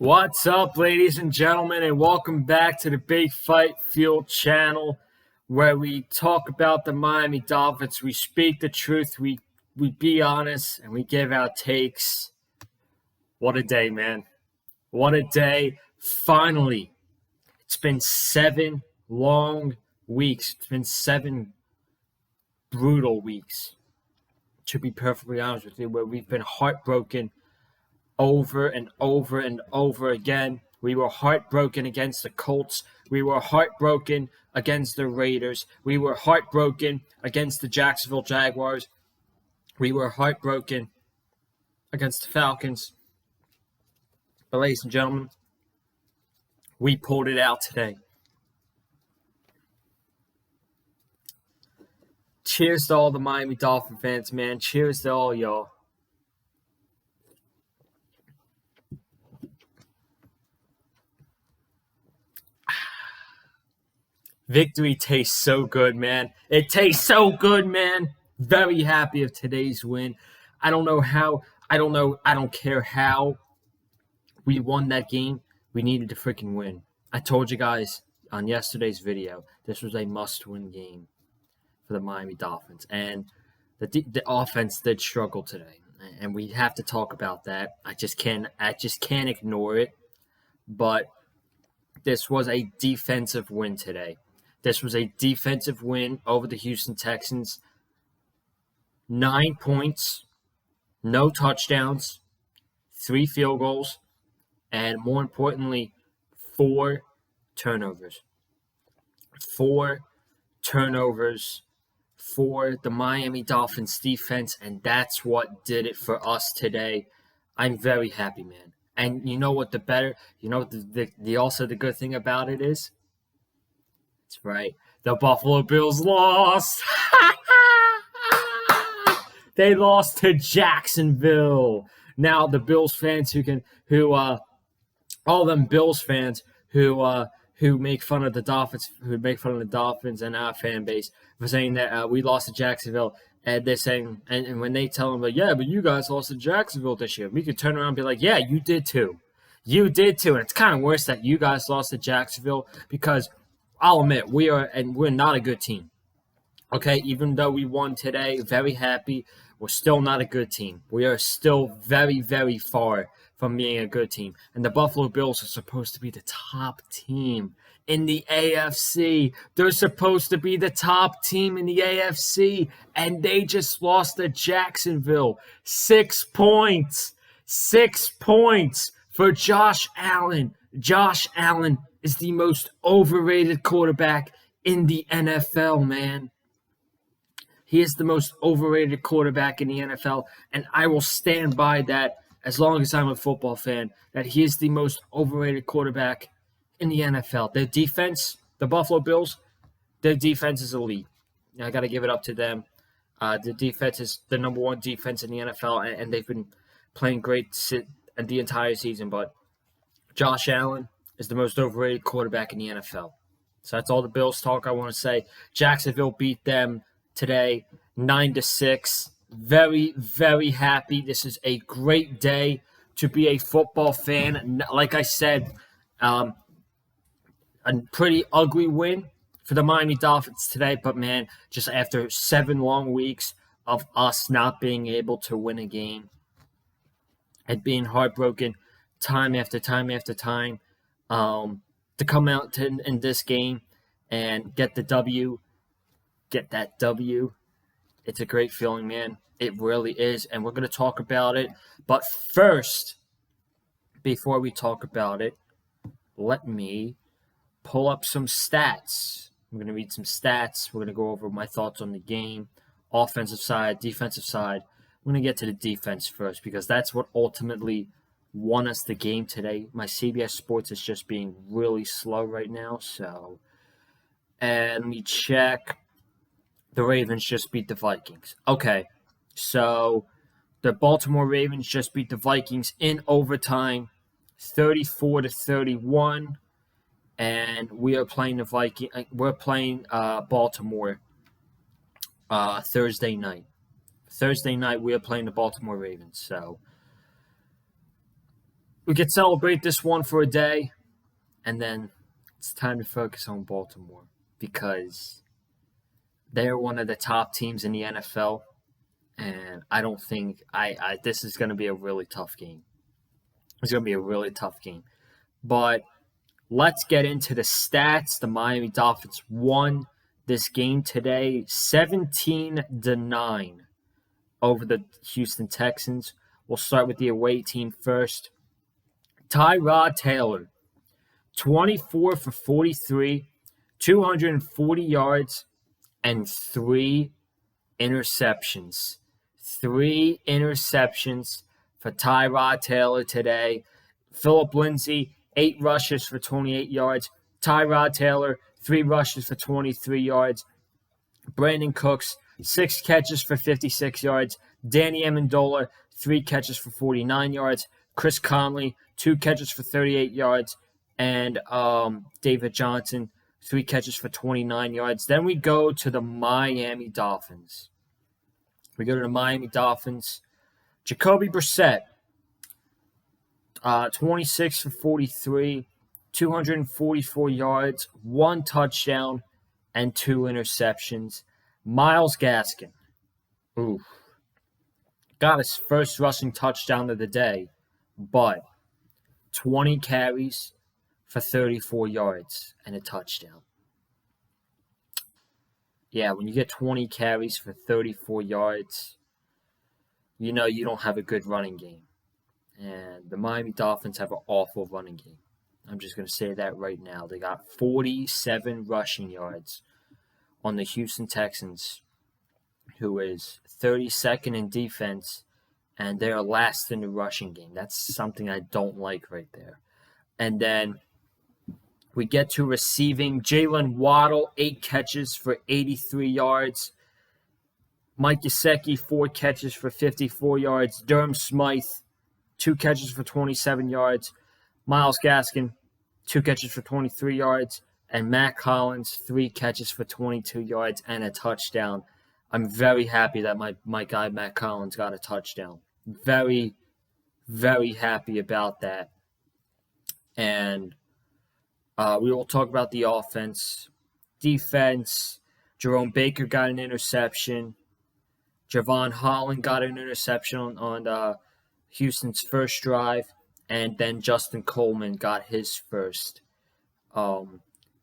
What's up, ladies and gentlemen, and welcome back to the Big Fight Field channel, where we talk about the Miami Dolphins. We speak the truth, we be honest, and we give our takes. What a day, man. What a day. Finally, it's been 7 long weeks. It's been 7 brutal weeks, to be perfectly honest with you, where we've been heartbroken over and over and over again. We were heartbroken against the Colts. We were heartbroken against the Raiders. We were heartbroken against the Jacksonville Jaguars. We were heartbroken against the Falcons. But ladies and gentlemen, we pulled it out today. Cheers to all the Miami Dolphin fans, man. Cheers to all y'all. Victory tastes so good, man. It tastes so good, man. Very happy of today's win. I don't care how we won that game. We needed to freaking win. I told you guys on yesterday's video, this was a must-win game for the Miami Dolphins. And the offense did struggle today. And we have to talk about that. I just can't ignore it. But this was a defensive win today. This was a defensive win over the Houston Texans. 9 points, no touchdowns, 3 field goals, and more importantly, 4 turnovers. 4 turnovers for the Miami Dolphins defense, and that's what did it for us today. I'm very happy, man. And you know what the good thing about it is? That's right. The Buffalo Bills lost. They lost to Jacksonville. Now the Bills fans all them Bills fans who make fun of the Dolphins, and our fan base for saying that we lost to Jacksonville, and they're saying, and when they tell them like, yeah, but you guys lost to Jacksonville this year, we could turn around and be like, yeah, you did too. You did too, and it's kind of worse that you guys lost to Jacksonville because I'll admit we're not a good team. Okay, even though we won today, very happy, we're still not a good team. We are still very, very far from being a good team. And the Buffalo Bills are supposed to be the top team in the AFC. They're supposed to be the top team in the AFC, and they just lost to Jacksonville. 6 points. 6 points for Josh Allen. Josh Allen is the most overrated quarterback in the NFL, man. He is the most overrated quarterback in the NFL, and I will stand by that as long as I'm a football fan, that he is the most overrated quarterback in the NFL. Their defense, the Buffalo Bills, their defense is elite. I got to give it up to them. The defense is the number 1 defense in the NFL, and they've been playing great the entire season, but Josh Allen is the most overrated quarterback in the NFL. So that's all the Bills talk I want to say. Jacksonville beat them today 9-6. Very, very happy. This is a great day to be a football fan. Like I said, a pretty ugly win for the Miami Dolphins today. But, man, just after 7 long weeks of us not being able to win a game and being heartbroken time after time after time, to come out in this game and get that W, it's a great feeling, man. It really is, and we're going to talk about it. But first, before we talk about it, let me pull up some stats. I'm going to read some stats. We're going to go over my thoughts on the game, offensive side, defensive side. I'm going to get to the defense first because that's what ultimately won us the game today. My CBS Sports is just being really slow right now, so. And let me check. The Ravens just beat the Vikings. Okay, so the Baltimore Ravens just beat the Vikings in overtime, 34-31, and we are playing Baltimore Thursday night. Thursday night we are playing the Baltimore Ravens. So we could celebrate this one for a day, and then it's time to focus on Baltimore because they're one of the top teams in the NFL, and I don't think I this is going to be a really tough game. It's going to be a really tough game. But let's get into the stats. The Miami Dolphins won this game today 17-9 over the Houston Texans. We'll start with the away team first. Tyrod Taylor, 24 for 43, 240 yards, and 3 interceptions. 3 interceptions for Tyrod Taylor today. Phillip Lindsay, 8 rushes for 28 yards. Tyrod Taylor, 3 rushes for 23 yards. Brandon Cooks, 6 catches for 56 yards. Danny Amendola, 3 catches for 49 yards. Chris Conley, 2 catches for 38 yards. And David Johnson, 3 catches for 29 yards. Then we go to the Miami Dolphins. Jacoby Brissett, 26 for 43, 244 yards, 1 touchdown, and 2 interceptions. Myles Gaskin, got his first rushing touchdown of the day, but 20 carries for 34 yards and a touchdown. Yeah, when you get 20 carries for 34 yards, you know you don't have a good running game. And the Miami Dolphins have an awful running game. I'm just going to say that right now. They got 47 rushing yards on the Houston Texans, who is 32nd in defense, and they're last in the rushing game. That's something I don't like right there. And then we get to receiving. Jalen Waddle, 8 catches for 83 yards. Mike Gesicki, 4 catches for 54 yards. Durham Smythe, 2 catches for 27 yards. Myles Gaskin, 2 catches for 23 yards. And Matt Collins, 3 catches for 22 yards and a touchdown. I'm very happy that my guy Matt Collins got a touchdown. Very, very happy about that. And we will talk about the offense. Defense, Jerome Baker got an interception. Javon Holland got an interception on Houston's first drive. And then Justin Coleman got his first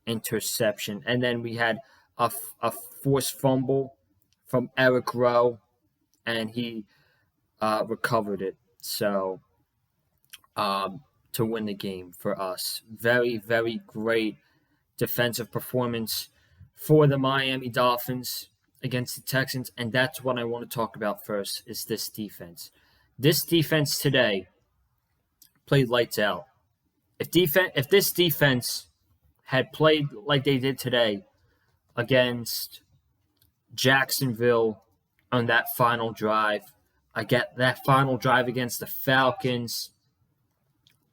interception. And then we had a forced fumble from Eric Rowe, and he recovered it. So to win the game for us. Very, very great defensive performance for the Miami Dolphins against the Texans, and that's what I want to talk about first is this defense. This defense today played lights out. If this defense had played like they did today against Jacksonville on that final drive, I get that final drive against the Falcons,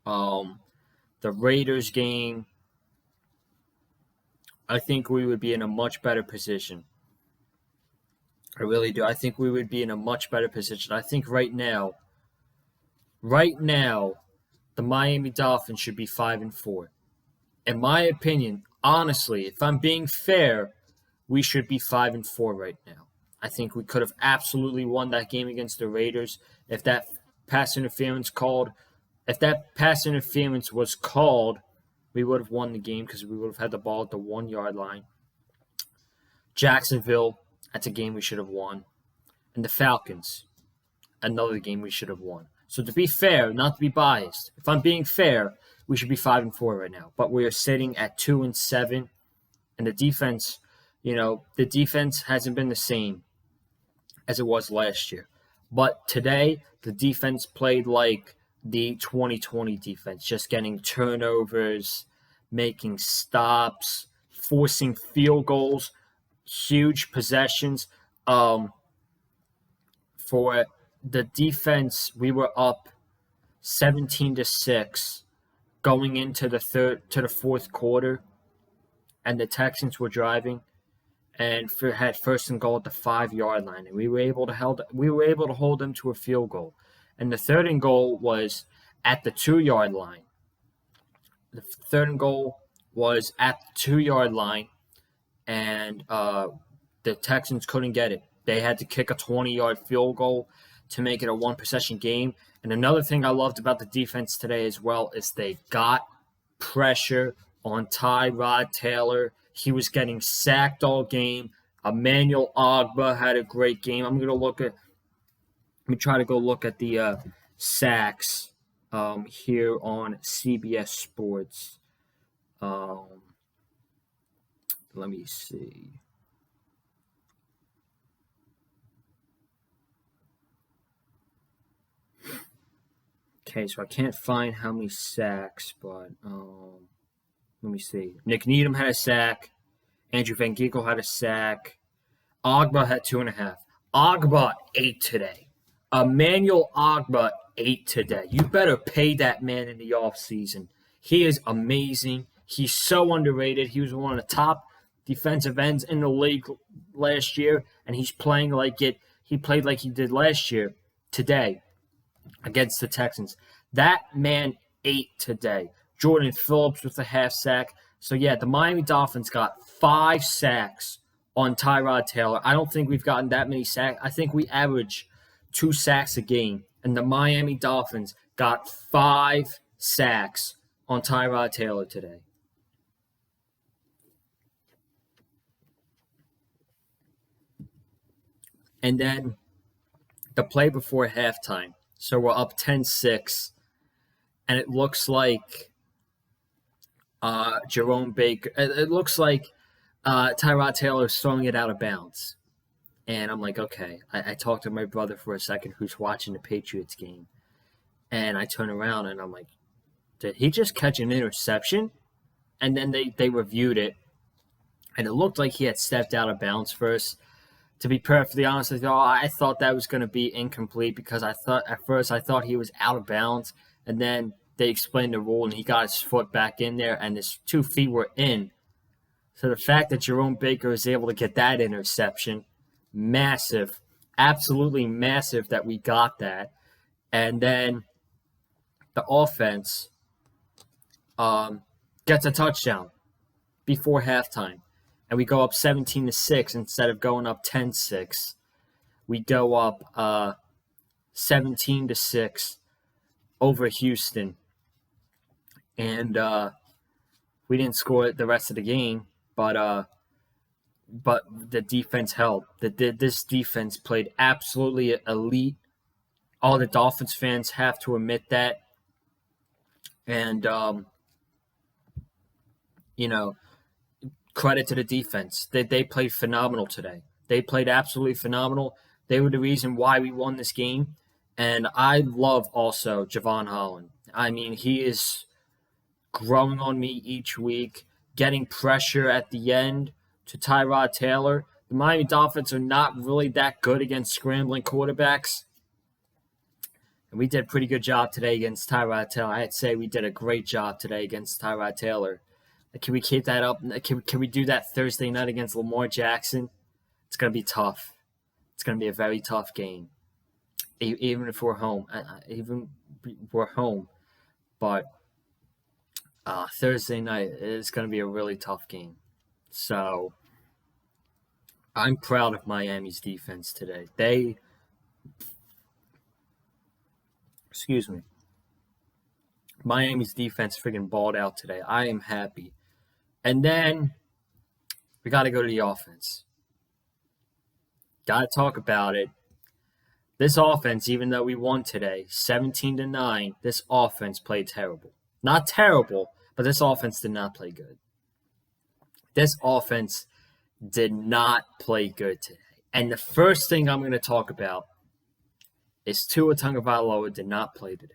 the Raiders game, I think we would be in a much better position. I really do. I think we would be in a much better position. I think right now, the Miami Dolphins should be 5-4. In my opinion, honestly, if I'm being fair, we should be 5-4 right now. I think we could have absolutely won that game against the Raiders if that pass interference was called. We would have won the game because we would have had the ball at the 1-yard line. Jacksonville, that's a game we should have won. And the Falcons, another game we should have won. So to be fair, not to be biased, if I'm being fair, we should be 5-4 right now. But we are sitting at 2-7, and the defense, the defense hasn't been the same as it was last year. But today, the defense played like the 2020 defense, just getting turnovers, making stops, forcing field goals, huge possessions. For the defense, we were up 17-6 going into the fourth quarter, and the Texans were driving and had first and goal at the 5-yard line, and we were able to hold them to a field goal. And the third and goal was at the 2-yard line. The 3rd and goal was at the 2-yard line, and the Texans couldn't get it. They had to kick a 20-yard field goal to make it a one-possession game. And another thing I loved about the defense today as well is they got pressure on Tyrod Taylor. He was getting sacked all game. Emmanuel Ogbah had a great game. Let me try to go look at the sacks here on CBS Sports. Let me see. Okay, so I can't find how many sacks, but let me see. Nick Needham had a sack. Andrew Van Ginkel had a sack. Ogbah had 2.5. Ogbah 8 today. Emmanuel Ogbah 8 today. You better pay that man in the offseason. He is amazing. He's so underrated. He was one of the top defensive ends in the league last year, and he's playing like it. He played like he did last year today against the Texans. That man ate today. Jordan Phillips with a half sack. So, yeah, the Miami Dolphins got 5 sacks on Tyrod Taylor. I don't think we've gotten that many sacks. I think we average 2 sacks a game, and the Miami Dolphins got 5 sacks on Tyrod Taylor today. And then the play before halftime. So we're up 10-6, and it looks like Jerome Baker. It looks like Tyrod Taylor is throwing it out of bounds. And I'm like, okay. I talked to my brother for a second who's watching the Patriots game. And I turn around, and I'm like, did he just catch an interception? And then they reviewed it, and it looked like he had stepped out of bounds first. To be perfectly honest with you, I thought that was going to be incomplete because I thought he was out of bounds, and then they explained the rule, and he got his foot back in there, and his 2 feet were in. So the fact that Jerome Baker was able to get that interception, massive, absolutely massive that we got that. And then the offense gets a touchdown before halftime. And we go up 17-6 instead of going up 10-6. We go up 17-6 over Houston. And we didn't score the rest of the game, but the defense held. This defense played absolutely elite. All the Dolphins fans have to admit that. And, credit to the defense. They played phenomenal today. They played absolutely phenomenal. They were the reason why we won this game. And I love also Javon Holland. I mean, he is growing on me each week, getting pressure at the end to Tyrod Taylor. The Miami Dolphins are not really that good against scrambling quarterbacks. And we did a pretty good job today against Tyrod Taylor. I'd say we did a great job today against Tyrod Taylor. Can we keep that up? Can we do that Thursday night against Lamar Jackson? It's going to be tough. It's going to be a very tough game, even if we're home. But Thursday night is going to be a really tough game. So I'm proud of Miami's defense today. Miami's defense freaking balled out today. I am happy. And then we got to go to the offense. Got to talk about it. This offense, even though we won today, 17-9, this offense played terrible. Not terrible, but this offense did not play good. This offense did not play good today. And the first thing I'm going to talk about is Tua Tagovailoa did not play today.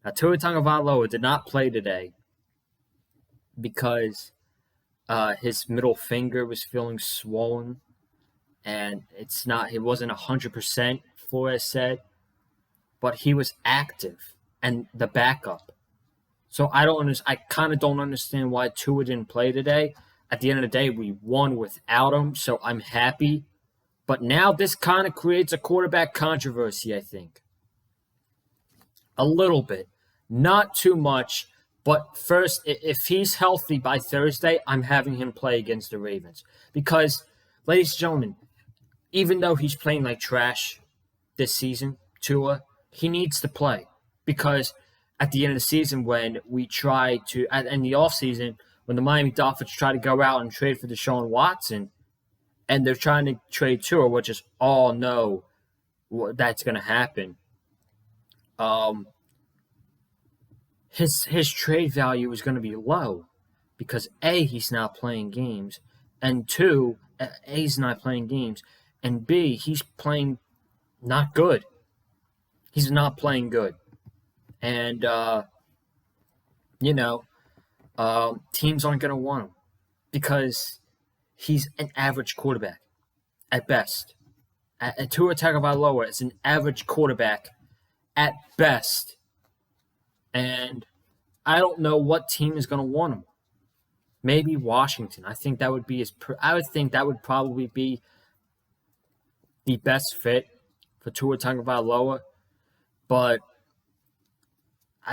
Now, Tua Tagovailoa did not play today because his middle finger was feeling swollen, and it wasn't 100%, Flores said, but he was active and the backup. So I kind of don't understand why Tua didn't play today. At the end of the day, we won without him, so I'm happy. But now this kind of creates a quarterback controversy, I think. A little bit. Not too much, but first, if he's healthy by Thursday, I'm having him play against the Ravens. Because, ladies and gentlemen, even though he's playing like trash this season, Tua, he needs to play. Because at the end of the season, when we try to, in the offseason, when the Miami Dolphins try to go out and trade for Deshaun Watson, and they're trying to trade Tua, which is all know that's going to happen. His trade value is going to be low because A, he's not playing games, and two, A, he's not playing games, and B, he's playing not good. He's not playing good, and teams aren't going to want him because he's an average quarterback at best. Tua Tagovailoa is an average quarterback at best. And I don't know what team is going to want him. Maybe Washington. I think that would be I would think that would probably be the best fit for Tua Tagovailoa, but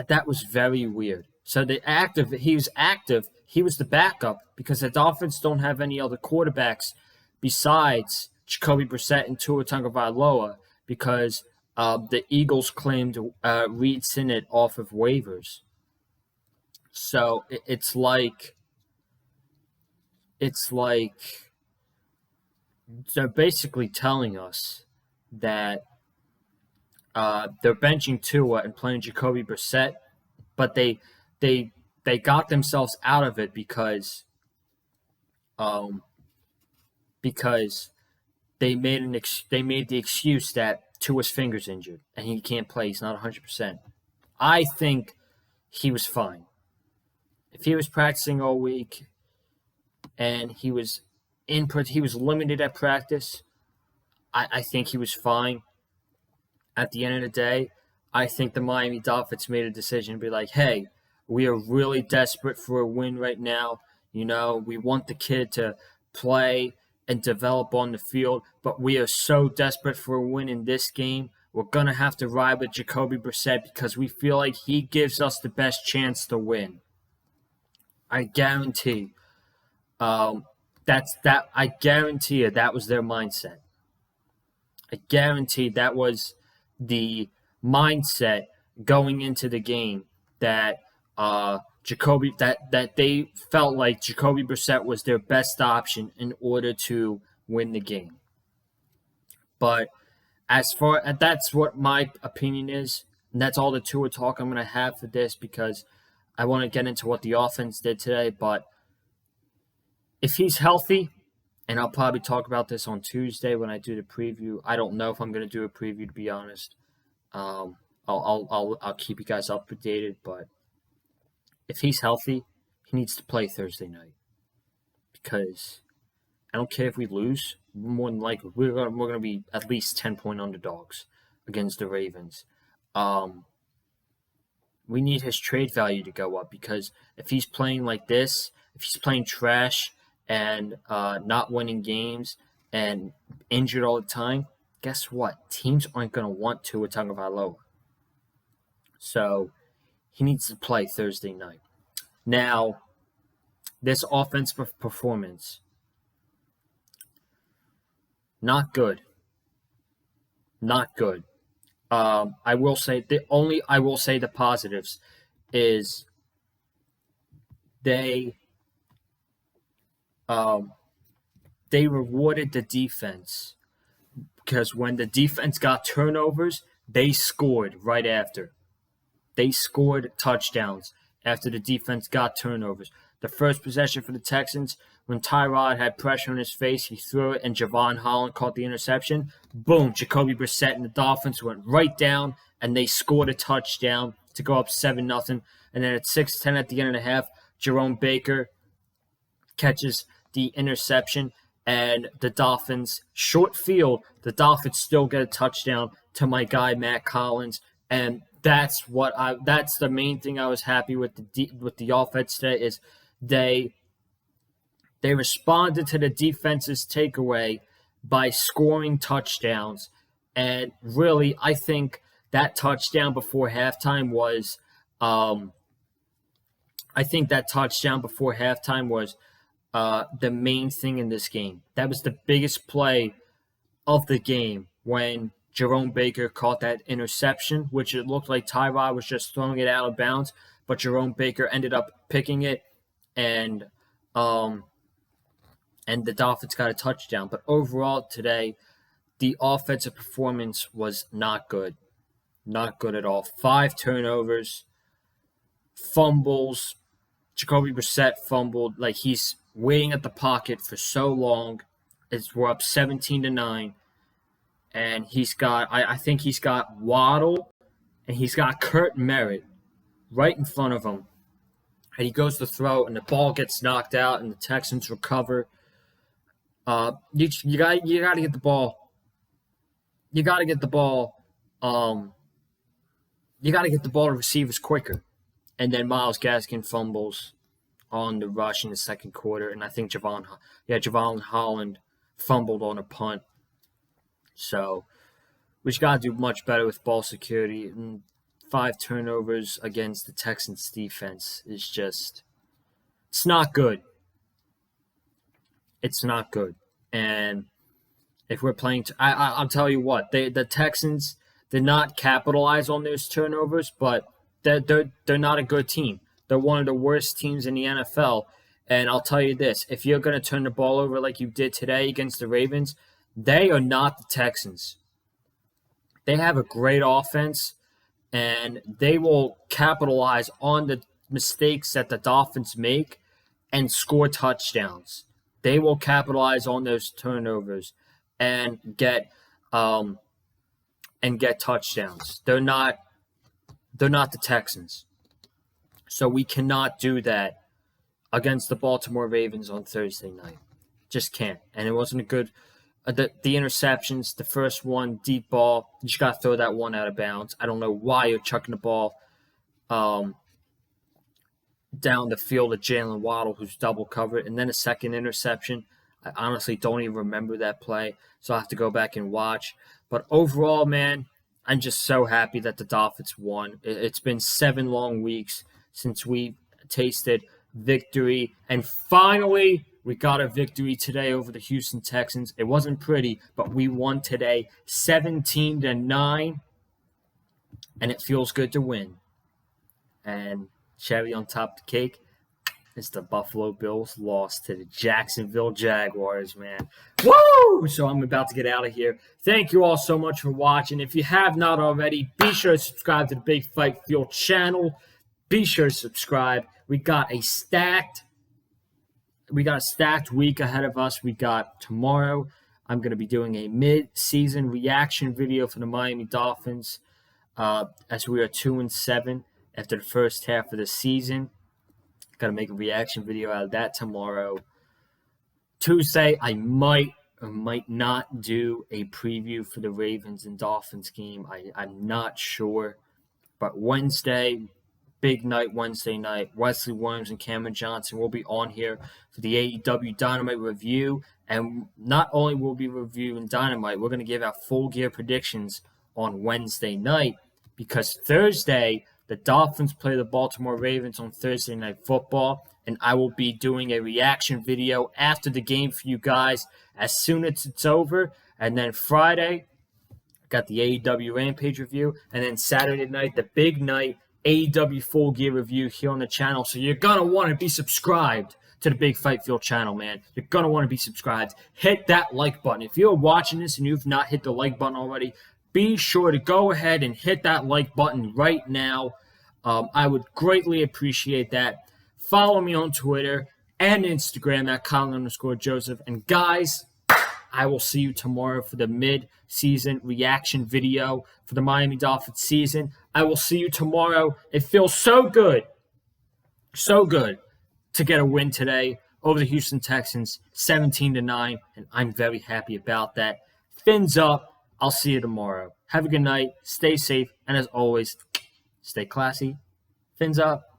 that was very weird. So he was active. He was the backup because the Dolphins don't have any other quarterbacks besides Jacoby Brissett and Tua Tagovailoa because the Eagles claimed Reed Sinnett off of waivers. So it's like they're basically telling us that they're benching Tua and playing Jacoby Brissett, but they got themselves out of it because they made the excuse that Tua's finger's injured and he can't play. He's not 100%. I think he was fine. If he was practicing all week and he was limited at practice, I think he was fine. At the end of the day, I think the Miami Dolphins made a decision to be like, hey, we are really desperate for a win right now. We want the kid to play and develop on the field, but we are so desperate for a win in this game. We're going to have to ride with Jacoby Brissett because we feel like he gives us the best chance to win. I guarantee I guarantee you that was their mindset. I guarantee that was the mindset going into the game that that they felt like Jacoby Brissett was their best option in order to win the game. But that's what my opinion is, and that's all the Tua talk I'm going to have for this because I want to get into what the offense did today. But if he's healthy, and I'll probably talk about this on Tuesday when I do the preview. I don't know if I'm going to do a preview, to be honest. I'll keep you guys updated, but if he's healthy, he needs to play Thursday night because I don't care if we lose. More than likely, we're going to be at least 10-point underdogs against the Ravens. We need his trade value to go up because if he's playing like this, if he's playing trash and not winning games and injured all the time, guess what? Teams aren't going to want Tua Tagovailoa. So he needs to play Thursday night. Now, this offensive performance, not good. Not good. I will say the positives is they rewarded the defense because when the defense got turnovers, they scored right after. They scored touchdowns after the defense got turnovers. The first possession for the Texans, when Tyrod had pressure on his face, he threw it, and Javon Holland caught the interception. Boom, Jacoby Brissett and the Dolphins went right down, and they scored a touchdown to go up 7-0. And then at 6:10 at the end of the half, Jerome Baker catches the interception, and the Dolphins, short field, the Dolphins still get a touchdown to my guy Matt Collins, and that's the main thing I was happy with the offense today is they responded to the defense's takeaway by scoring touchdowns, and really I think that touchdown before halftime was I think that touchdown before halftime was the main thing in this game. That was the biggest play of the game when Jerome Baker caught that interception, which it looked like Tyrod was just throwing it out of bounds, but Jerome Baker ended up picking it, and the Dolphins got a touchdown. But overall today, the offensive performance was not good. Not good at all. 5 turnovers, fumbles. Jacoby Brissett fumbled like he's waiting at the pocket for so long. We're up 17-9. And he's got, I think he's got Waddle and he's got Kurt Merritt right in front of him. And he goes to throw, and the ball gets knocked out, and the Texans recover. You got to get the ball. You got to get the ball. You got to get the ball to receivers quicker. And then Myles Gaskin fumbles on the rush in the second quarter, and I think Javon Holland fumbled on a punt. So we just got to do much better with ball security. And 5 turnovers against the Texans defense is just, it's not good. It's not good. And if we're playing, I'll tell you what, the Texans did not capitalize on those turnovers, but they're not a good team. They're one of the worst teams in the NFL. And I'll tell you this, if you're going to turn the ball over like you did today against the Ravens, they are not the Texans. They have a great offense, and they will capitalize on the mistakes that the Dolphins make and score touchdowns. They will capitalize on those turnovers and get touchdowns. They're not the Texans. So we cannot do that against the Baltimore Ravens on Thursday night. Just can't. And it wasn't a good the interceptions, the first one, deep ball, you just got to throw that one out of bounds. I don't know why you're chucking the ball down the field at Jalen Waddle, who's double covered. And then a second interception. I honestly don't even remember that play, so I have to go back and watch. But overall, man, I'm just so happy that the Dolphins won. It's been 7 long weeks since we tasted victory. And finally, we got a victory today over the Houston Texans. It wasn't pretty, but we won today 17-9. And it feels good to win. And cherry on top of the cake is the Buffalo Bills lost to the Jacksonville Jaguars, man. Woo! So I'm about to get out of here. Thank you all so much for watching. If you have not already, be sure to subscribe to the Big Fight Field channel. Be sure to subscribe. We got a stacked week ahead of us. We got tomorrow. I'm going to be doing a mid-season reaction video for the Miami Dolphins as we are 2-7 after the first half of the season. Got to make a reaction video out of that tomorrow. Tuesday, I might or might not do a preview for the Ravens and Dolphins game. I'm not sure. But Wednesday, big night Wednesday night. Wesley Williams and Cameron Johnson will be on here for the AEW Dynamite review. And not only will we be reviewing Dynamite, we're going to give our full gear predictions on Wednesday night. Because Thursday, the Dolphins play the Baltimore Ravens on Thursday Night Football. And I will be doing a reaction video after the game for you guys as soon as it's over. And then Friday, got the AEW Rampage review. And then Saturday night, the big night, AEW Full Gear review here on the channel. So you're going to want to be subscribed to the Big Fight Field channel, man. You're going to want to be subscribed. Hit that like button. If you're watching this and you've not hit the like button already, be sure to go ahead and hit that like button right now. I would greatly appreciate that. Follow me on Twitter and Instagram at Colin_Joseph. And guys, I will see you tomorrow for the mid-season reaction video for the Miami Dolphins season. I will see you tomorrow. It feels so good to get a win today over the Houston Texans, 17-9, and I'm very happy about that. Fins up. I'll see you tomorrow. Have a good night. Stay safe, and as always, stay classy. Fins up.